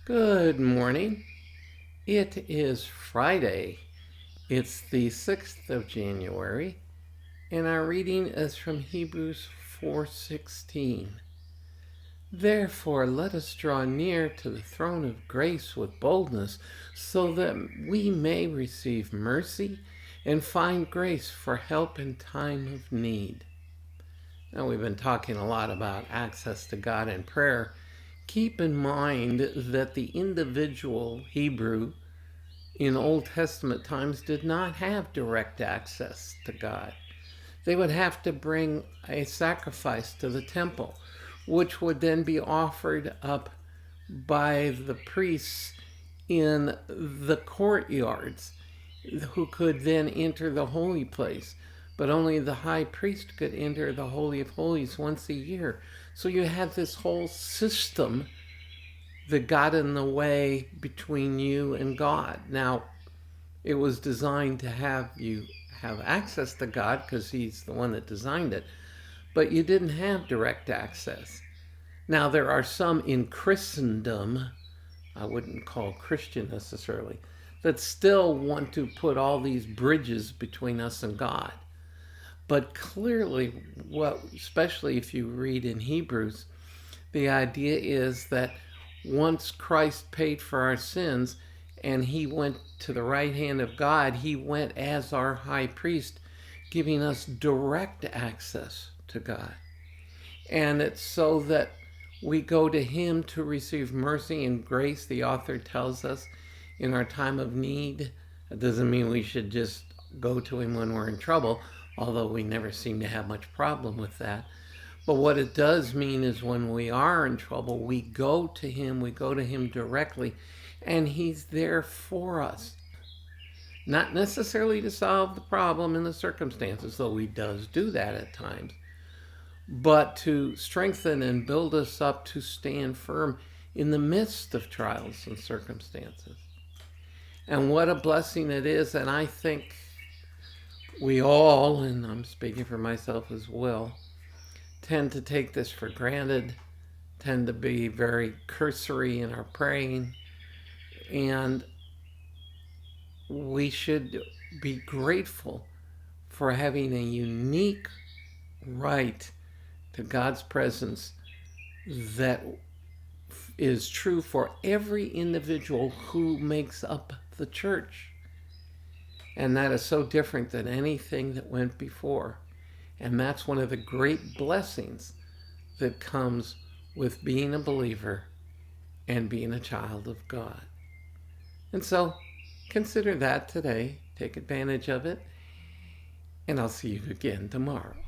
Good morning. It is Friday. It's the 6th of January, and our reading is from Hebrews 4:16. Therefore, let us draw near to the throne of grace with boldness, so that we may receive mercy and find grace for help in time of need. Now, we've been talking a lot about access to God in prayer. Keep in mind that the individual Hebrew in Old Testament times did not have direct access to God. They would have to bring a sacrifice to the temple, which would then be offered up by the priests in the courtyards, who could then enter the holy place. But only the high priest could enter the Holy of Holies once a year. So you had this whole system that got in the way between you and God. Now, it was designed to have you have access to God because He's the one that designed it, but you didn't have direct access. Now, there are some in Christendom, I wouldn't call Christian necessarily, that still want to put all these bridges between us and God. But clearly, especially if you read in Hebrews, the idea is that once Christ paid for our sins and He went to the right hand of God, He went as our high priest, giving us direct access to God. And it's so that we go to Him to receive mercy and grace, the author tells us, in our time of need. It doesn't mean we should just go to Him when we're in trouble, although we never seem to have much problem with that. But what it does mean is when we are in trouble, we go to Him directly, and He's there for us. Not necessarily to solve the problem and the circumstances, though He does do that at times, but to strengthen and build us up to stand firm in the midst of trials and circumstances. And what a blessing it is, and I think we all, and I'm speaking for myself as well, tend to take this for granted, tend to be very cursory in our praying, and we should be grateful for having a unique right to God's presence that is true for every individual who makes up the church. And that is so different than anything that went before. And that's one of the great blessings that comes with being a believer and being a child of God. And so consider that today. Take advantage of it. And I'll see you again tomorrow.